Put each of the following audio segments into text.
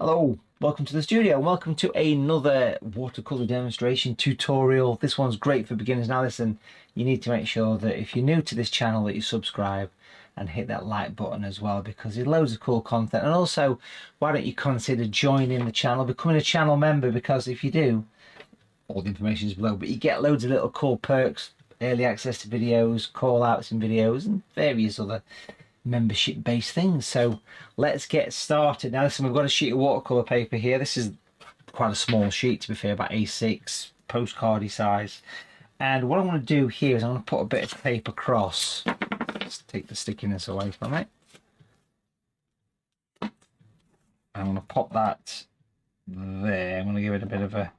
Hello, welcome to the studio. Welcome to another watercolor demonstration tutorial. This one's great for beginners. Now listen, you need to make sure that if you're new to this channel that you subscribe and hit that like button as well, because there's loads of cool content. And also, why don't you consider joining the channel, becoming a channel member, because if you do, all the information is below, but you get loads of little cool perks, early access to videos, call outs in videos, and various other membership based things. So let's get started. Now listen, we've got a sheet of watercolor paper here. This is quite a small sheet, to be fair, about A6 postcardy size. And what I want to do here is I'm going to put a bit of tape across. Let's take the stickiness away from it. I'm going to pop that there. I'm going to give it a bit of a,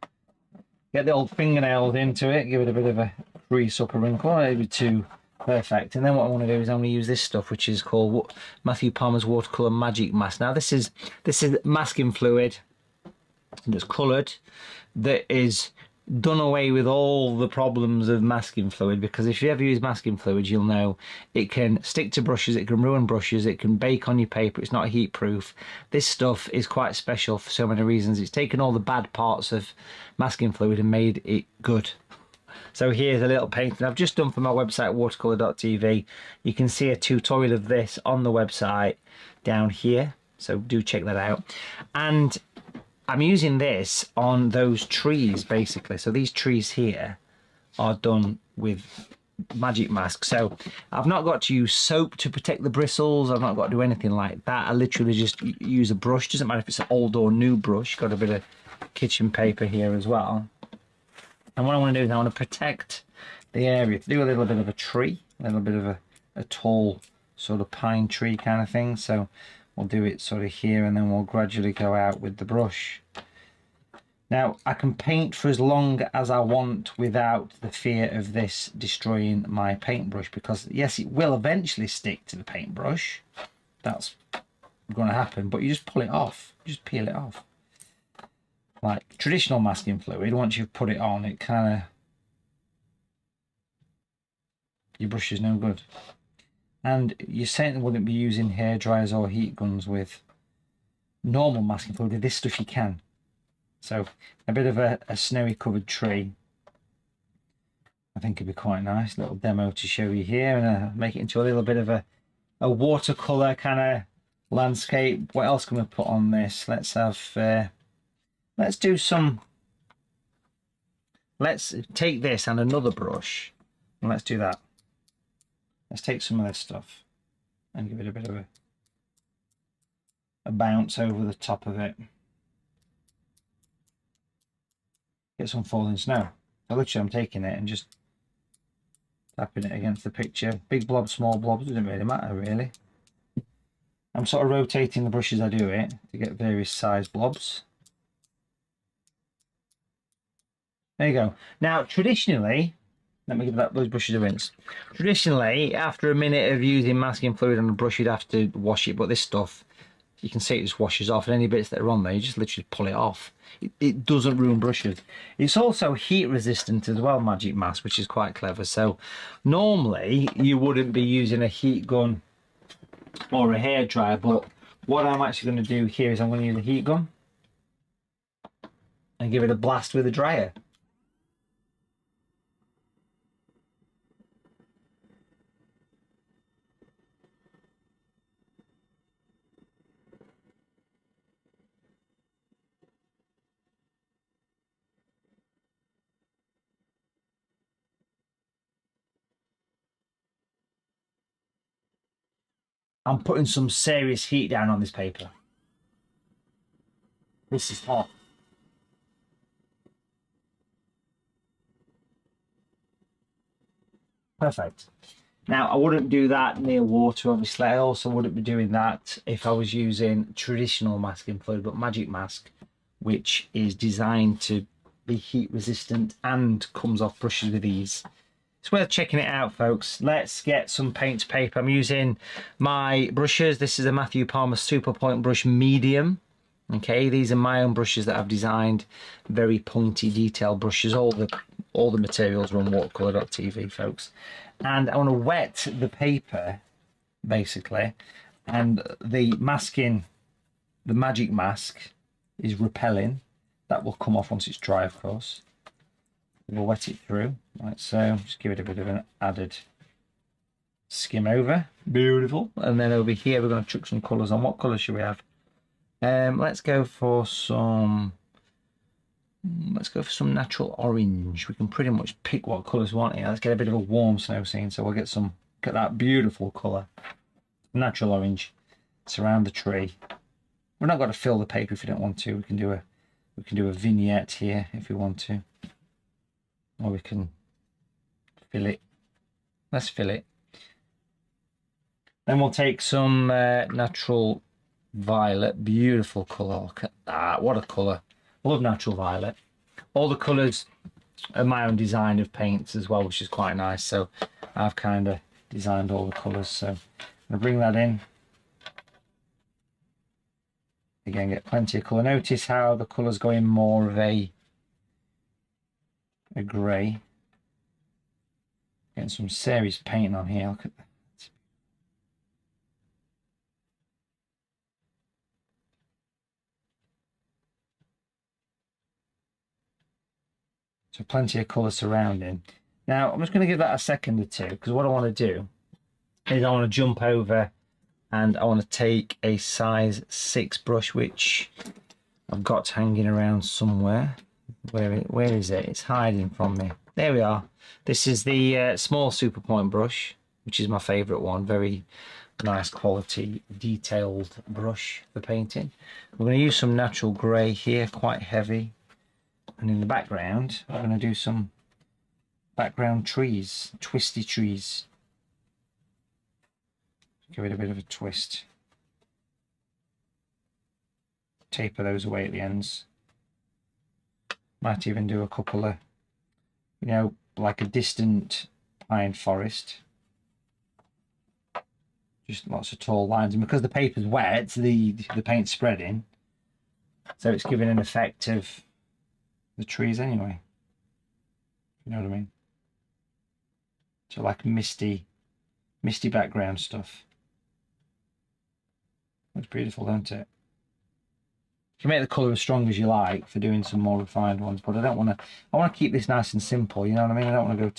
get the old fingernails into it, give it a bit of a grease up, a wrinkle, maybe two. Perfect. And then what I want to do is I'm going to use this stuff, which is called Matthew Palmer's Watercolour Magic Mask. Now this is masking fluid that's coloured, that is done away with all the problems of masking fluid, because if you ever use masking fluid, you'll know it can stick to brushes, it can ruin brushes, it can bake on your paper, it's not heat proof. This stuff is quite special for so many reasons. It's taken all the bad parts of masking fluid and made it good. So here's a little painting I've just done for my website, watercolour.tv. You can see a tutorial of this on the website down here, so do check that out. And I'm using this on those trees, basically. So these trees here are done with magic mask. So I've not got to use soap to protect the bristles. I've not got to do anything like that. I literally just use a brush. Doesn't matter if it's an old or new brush. Got a bit of kitchen paper here as well. And what I want to do is I want to protect the area, to do a little bit of a tree, a little bit of a tall sort of pine tree kind of thing. So we'll do it sort of here, and then we'll gradually go out with the brush. Now I can paint for as long as I want without the fear of this destroying my paintbrush, because yes, it will eventually stick to the paintbrush. That's going to happen, but you just pull it off, just peel it off. Like traditional masking fluid, once you've put it on, it kind of, your brush is no good. And you certainly wouldn't be using hair dryers or heat guns with normal masking fluid. With this stuff you can. So a bit of a snowy covered tree, I think it'd be quite nice. Little demo to show you here, and make it into a little bit of a watercolor kind of landscape. What else can we put on this? Let's have let's do some, let's take this and another brush, and let's do that. Let's take some of this stuff and give it a bit of a bounce over the top of it. Get some falling snow. So literally I'm taking it and just tapping it against the picture. Big blob, small blobs, doesn't really matter really. I'm sort of rotating the brush as I do it to get various size blobs. There you go. Now, traditionally, let me give those brushes a rinse. Traditionally, after a minute of using masking fluid on a brush, you'd have to wash it. But this stuff, you can see it just washes off. And any bits that are on there, you just literally pull it off. It doesn't ruin brushes. It's also heat resistant as well, Magic Mask, which is quite clever. So normally, you wouldn't be using a heat gun or a hairdryer. But what I'm actually going to do here is I'm going to use a heat gun and give it a blast with a dryer. I'm putting some serious heat down on this paper. This is hot. Perfect. Now, I wouldn't do that near water, obviously. I also wouldn't be doing that if I was using traditional masking fluid, but Magic Mask, which is designed to be heat resistant and comes off brushes with ease. It's worth checking it out, folks. Let's get some paint paper. I'm using my brushes. This is a Matthew Palmer Super Point Brush Medium. Okay, these are my own brushes that I've designed. Very pointy, detailed brushes. All the materials are on watercolour.tv, folks. And I want to wet the paper, basically, and the masking, the Magic Mask is repelling. That will come off once it's dry, of course. We'll wet it through, like so. Just give it a bit of an added skim over. Beautiful. And then over here, we're going to chuck some colours on. What colour should we have? Let's go for some natural orange. We can pretty much pick what colours we want here. Let's get a bit of a warm snow scene, so we'll get that beautiful colour. Natural orange. Surround the tree. We're not got to fill the paper if you don't want to. We can do a vignette here if we want to. Or we can fill it. Let's fill it. Then we'll take some natural violet. Beautiful colour. Look at that. What a colour. I love natural violet. All the colours are my own design of paints as well, which is quite nice. So I've kind of designed all the colours. So I'm going to bring that in. Again, get plenty of colour. Notice how the colours go in more of a grey. Getting some serious paint on here. Look at that. So plenty of colour surrounding. Now I'm just going to give that a second or two, because what I want to do is I want to jump over and I want to take a size 6 brush, which I've got hanging around somewhere. Where is it? It's hiding from me. There we are. This is the small Super Point brush, which is my favourite one. Very nice quality, detailed brush for painting. We're going to use some natural grey here, quite heavy. And in the background, I'm going to do some background trees, twisty trees. Give it a bit of a twist. Taper those away at the ends. Might even do a couple of, you know, like a distant pine forest. Just lots of tall lines. And because the paper's wet, the paint's spreading. So it's giving an effect of the trees anyway. You know what I mean? So like misty background stuff. Looks beautiful, don't it? You can make the colour as strong as you like for doing some more refined ones, but I want to keep this nice and simple, you know what I mean? I don't want to go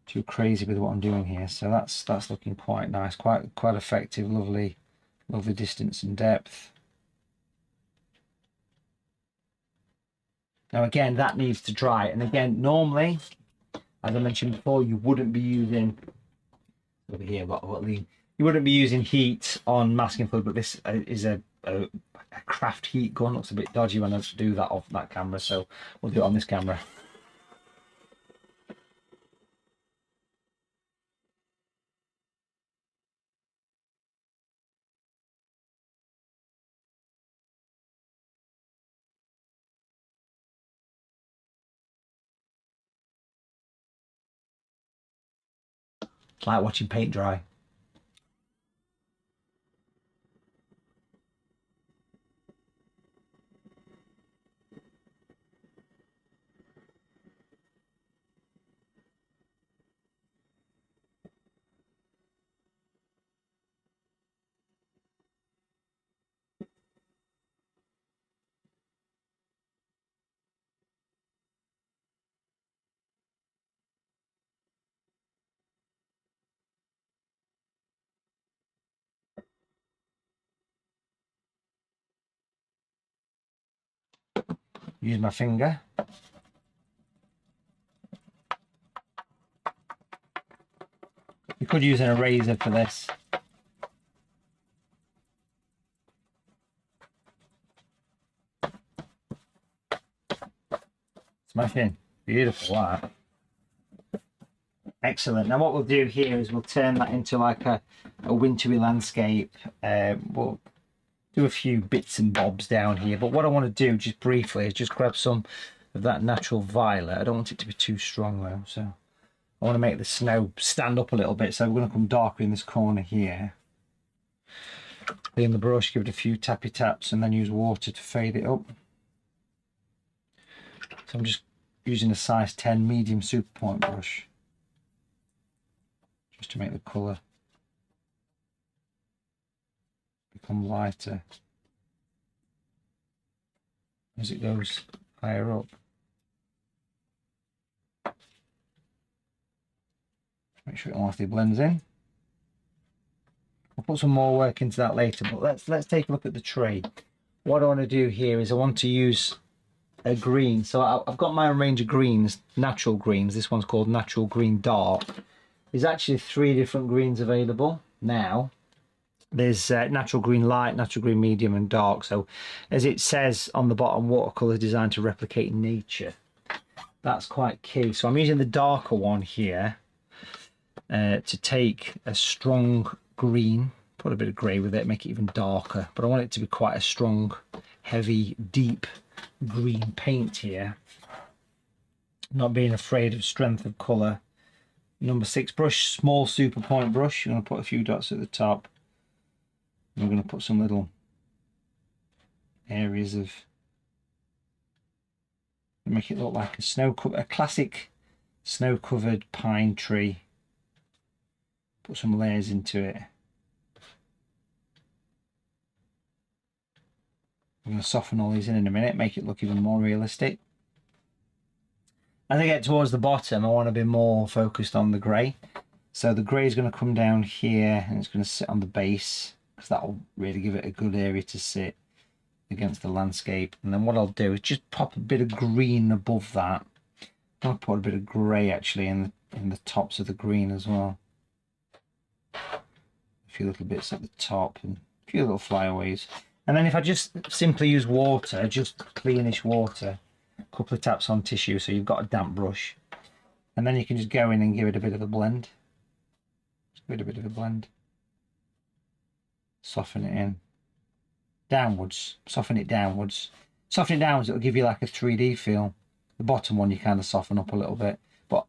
too crazy with what I'm doing here. So that's looking quite nice, quite effective, lovely distance and depth. Now again, that needs to dry, and again, normally, as I mentioned before, you wouldn't be using over here. You wouldn't be using heat on masking fluid, but this is a craft heat gun. Looks a bit dodgy when I do that off that camera, so we'll do it on this camera. It's like watching paint dry. Use my finger. You could use an eraser for this. Smashing. Beautiful, that. Excellent. Now what we'll do here is we'll turn that into like a wintry landscape. We'll do a few bits and bobs down here, but what I want to do just briefly is just grab some of that natural violet. I don't want it to be too strong though, so I want to make the snow stand up a little bit, so we're going to come darker in this corner here. Clean the brush, give it a few tappy taps, and then use water to fade it up. So I'm just using a size 10 medium Super Point brush just to make the colour become lighter. as it goes higher up. Make sure it automatically blends in. I'll put some more work into that later, but let's take a look at the tray. What I want to do here is I want to use a green. So I've got my own range of greens, natural greens. This one's called Natural Green Dark. There's actually 3 different greens available now. There's natural green light, natural green medium, and dark. So as it says on the bottom, watercolour designed to replicate nature. That's quite key. So I'm using the darker one here to take a strong green, put a bit of grey with it, make it even darker. But I want it to be quite a strong, heavy, deep green paint here. Not being afraid of strength of colour. Number 6 brush, small super point brush. You're going to put a few dots at the top. We're going to put some little areas of, make it look like a classic snow-covered pine tree. Put some layers into it. I'm going to soften all these in a minute, make it look even more realistic. As I get towards the bottom, I want to be more focused on the grey. So the grey is going to come down here and it's going to sit on the base, because that will really give it a good area to sit against the landscape. And then what I'll do is just pop a bit of green above that. I'll put a bit of grey actually in the tops of the green as well. A few little bits at the top and a few little flyaways. And then if I just simply use water, just cleanish water, a couple of taps on tissue so you've got a damp brush, and then you can just go in and give it a bit of a blend. Just give it a bit of a blend. Soften it in. Downwards. Soften it downwards. Soften it downwards, it'll give you like a 3D feel. The bottom one you kind of soften up a little bit. But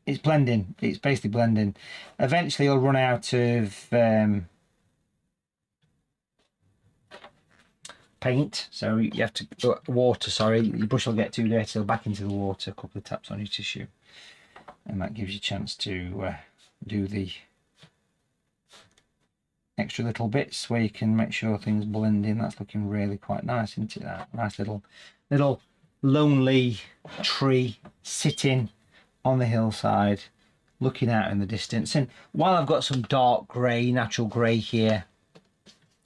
it's blending. It's basically blending. Eventually you'll run out of paint, so you have to water, sorry, your brush will get too dirty, so back into the water, a couple of taps on your tissue, and that gives you a chance to do the extra little bits where you can make sure things blend in. That's looking really quite nice, isn't it? That nice little lonely tree sitting on the hillside looking out in the distance. And while I've got some dark grey, natural grey here,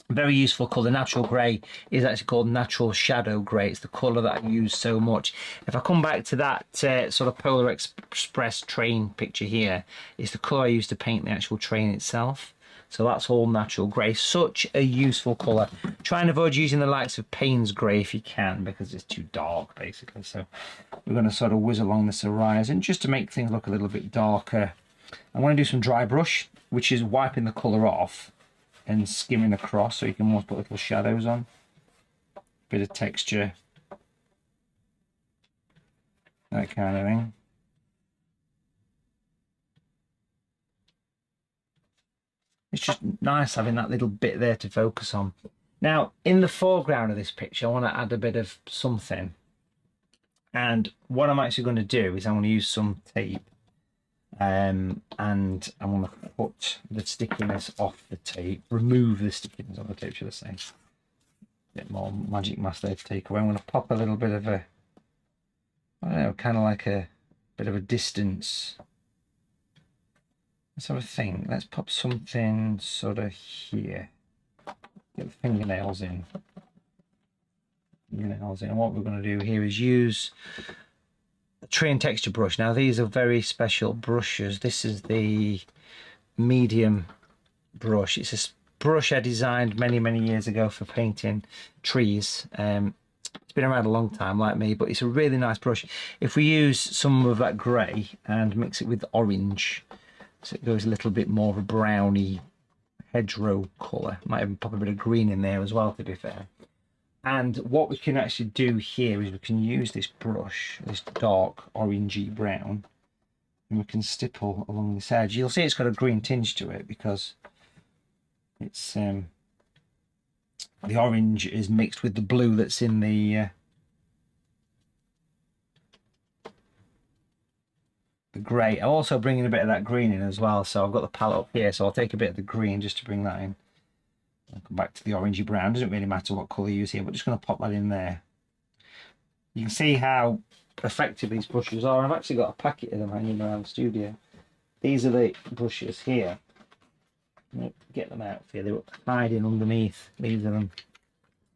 very useful colour. Natural grey is actually called natural shadow grey. It's the colour that I use so much. If I come back to that sort of Polar Express train picture here, it's the colour I use to paint the actual train itself. So that's all natural grey. Such a useful colour. Try and avoid using the likes of Payne's grey if you can, because it's too dark basically. So we're going to sort of whiz along this horizon just to make things look a little bit darker. I'm going to do some dry brush, which is wiping the colour off and skimming across, so you can almost put little shadows on. Bit of texture. That kind of thing. It's just nice having that little bit there to focus on. Now, in the foreground of this picture, I want to add a bit of something. And what I'm actually going to do is I'm going to use some tape. And I'm going to put the stickiness off the tape, remove the stickiness of the tape, should I say. A bit more magic mask there to take away. I'm going to pop a little bit of a, I don't know, kind of like a bit of a distance. Let's have a think. Let's pop something sort of here. Get the fingernails in. And what we're going to do here is use a tree and texture brush. Now these are very special brushes. This is the medium brush. It's a brush I designed many years ago for painting trees. It's been around a long time like me, but it's a really nice brush. If we use some of that grey and mix it with orange, so it goes a little bit more of a browny hedgerow colour. Might even pop a bit of green in there as well, to be fair. And what we can actually do here is we can use this brush, this dark orangey brown, and we can stipple along this edge. You'll see it's got a green tinge to it because it's the orange is mixed with the blue that's in the grey. I'm also bringing a bit of that green in as well, so I've got the palette up here, so I'll take a bit of the green just to bring that in. I'll come back to the orangey brown. Doesn't really matter what colour you use here, but just going to pop that in there. You can see how effective these brushes are. I've actually got a packet of them hanging around the studio. These are the brushes here. Get them out for you. They were hiding underneath. These are them.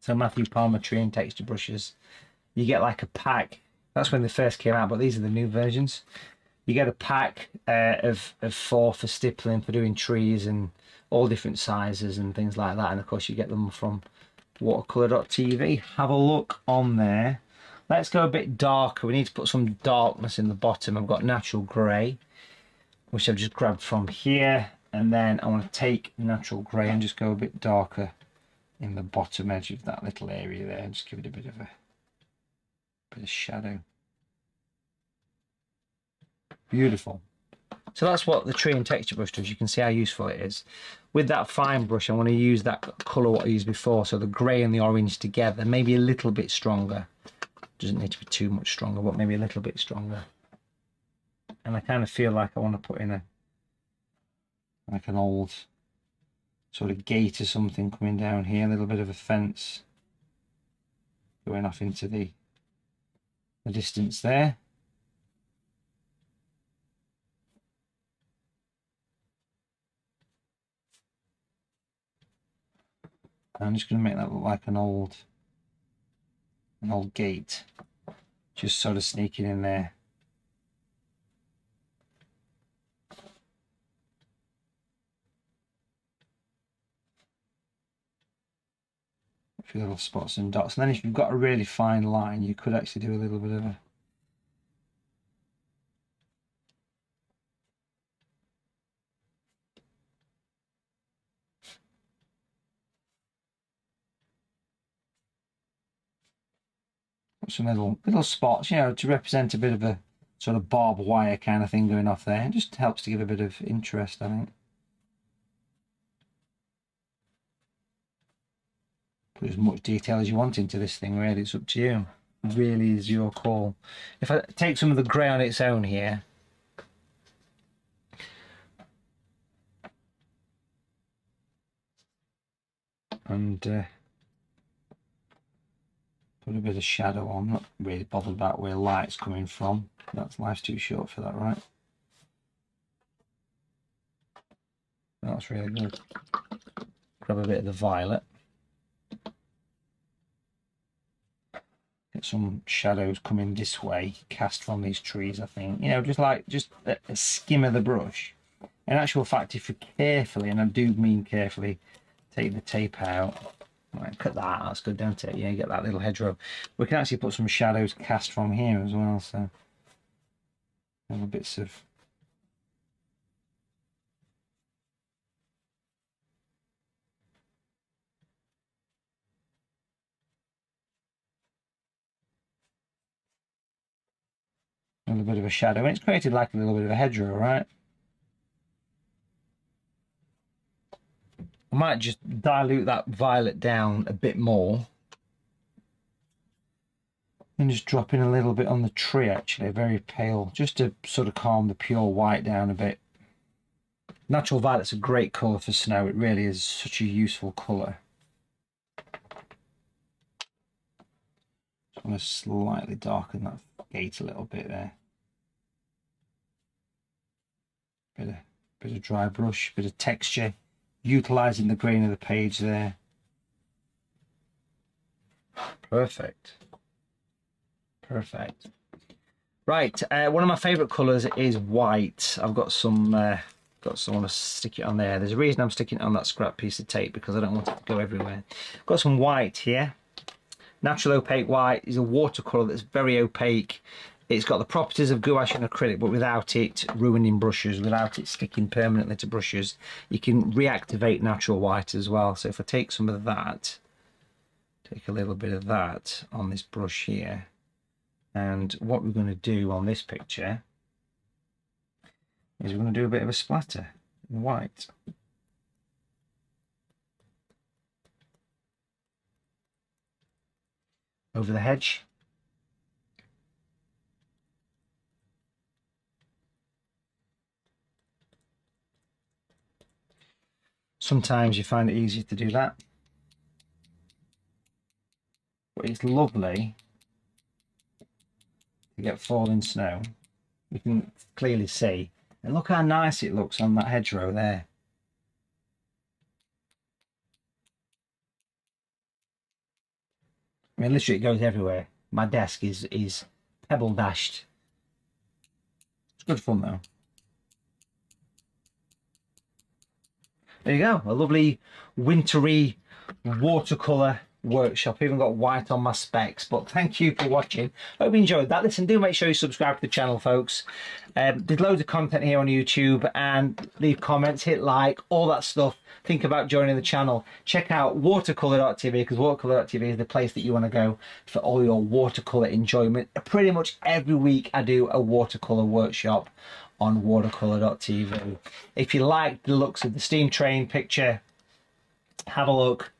So Matthew Palmer tree and texture brushes. You get like a pack. That's when they first came out, but these are the new versions. You get a pack of 4 for stippling, for doing trees and all different sizes and things like that. And of course you get them from watercolour.tv. Have a look on there. Let's go a bit darker. We need to put some darkness in the bottom. I've got natural grey, which I've just grabbed from here. And then I want to take natural grey and just go a bit darker in the bottom edge of that little area there. And just give it a bit of shadow. Beautiful. So that's what the tree and texture brush does. You can see how useful it is. With that fine brush, I want to use that colour what I used before, so the grey and the orange together, maybe a little bit stronger. Doesn't need to be too much stronger, but maybe a little bit stronger. And I kind of feel like I want to put in like an old sort of gate or something coming down here, a little bit of a fence going off into the distance there. I'm just going to make that look like an old gate, just sort of sneaking in there. A few little spots and dots, and then if you've got a really fine line, you could actually do a little bit of a some little spots, you know, to represent a bit of a sort of barbed wire kind of thing going off there. It just helps to give a bit of interest, I think. Put as much detail as you want into this thing, really. It's up to you. It really is your call. If I take some of the grey on its own here, and put a bit of shadow on. Not really bothered about where light's coming from. Life's too short for that, right? That's really good. Grab a bit of the violet. Get some shadows coming this way, cast from these trees, I think. You know, just a skim of the brush. In actual fact, if you carefully, and I do mean carefully, take the tape out. Right, cut that, that's good, don't it? Yeah, you get that little hedgerow. We can actually put some shadows cast from here as well, so little bits of a shadow, and it's created like a little bit of a hedgerow, right? I might just dilute that violet down a bit more and just drop in a little bit on the tree, actually, very pale, just to sort of calm the pure white down a bit. Natural violet's a great colour for snow. It really is such a useful colour. Just want to slightly darken that gate a little bit there. Bit of dry brush, bit of texture, utilising the grain of the page there. Perfect. Perfect. Right, one of my favourite colours is white. I've got some I want to stick it on there. There's a reason I'm sticking it on that scrap piece of tape, because I don't want it to go everywhere. I've got some white here. Natural opaque white is a watercolour that's very opaque. It's got the properties of gouache and acrylic, but without it ruining brushes, without it sticking permanently to brushes. You can reactivate natural white as well. So if I take some of that, take a little bit of that on this brush here, and what we're going to do on this picture is we're going to do a bit of a splatter in white. Over the hedge. Sometimes you find it easier to do that, but it's lovely we get falling snow, you can clearly see. And look how nice it looks on that hedgerow there. I mean, literally it goes everywhere. My desk is pebble dashed. It's good fun though. There you go, a lovely wintry watercolour workshop. I even got white on my specs, but thank you for watching. Hope you enjoyed that. Listen, do make sure you subscribe to the channel, folks. There's loads of content here on YouTube, and leave comments, hit like, all that stuff. Think about joining the channel. Check out watercolour.tv, because watercolour.tv is the place that you want to go for all your watercolour enjoyment. Pretty much every week I do a watercolour workshop on watercolour.tv. If you like the looks of the steam train picture, have a look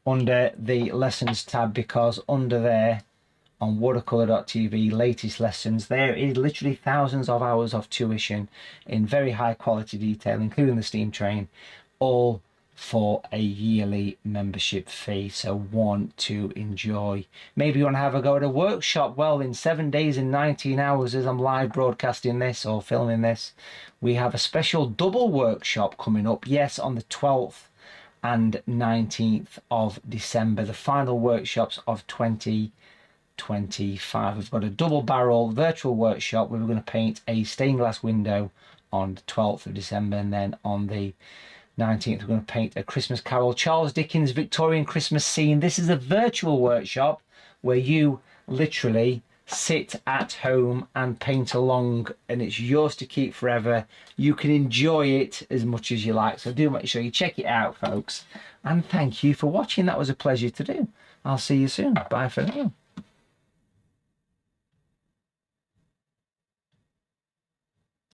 under the lessons tab, because under there on watercolour.tv latest lessons, there is literally thousands of hours of tuition in very high quality detail, including the steam train, all for a yearly membership fee. So want to enjoy. Maybe you want to have a go at a workshop. Well, in 7 days and 19 hours as I'm live broadcasting this or filming this, we have a special double workshop coming up. Yes, on the 12th and 19th of December, the final workshops of 2025. We've got a double barrel virtual workshop where we're going to paint a stained glass window on the 12th of December, and then on the 19th we're going to paint a Christmas Carol, Charles Dickens Victorian Christmas scene. This is a virtual workshop where you literally sit at home and paint along, and it's yours to keep forever. You can enjoy it as much as you like, so do make sure you check it out, folks, and thank you for watching. That was a pleasure to do. I'll see you soon. Bye for now.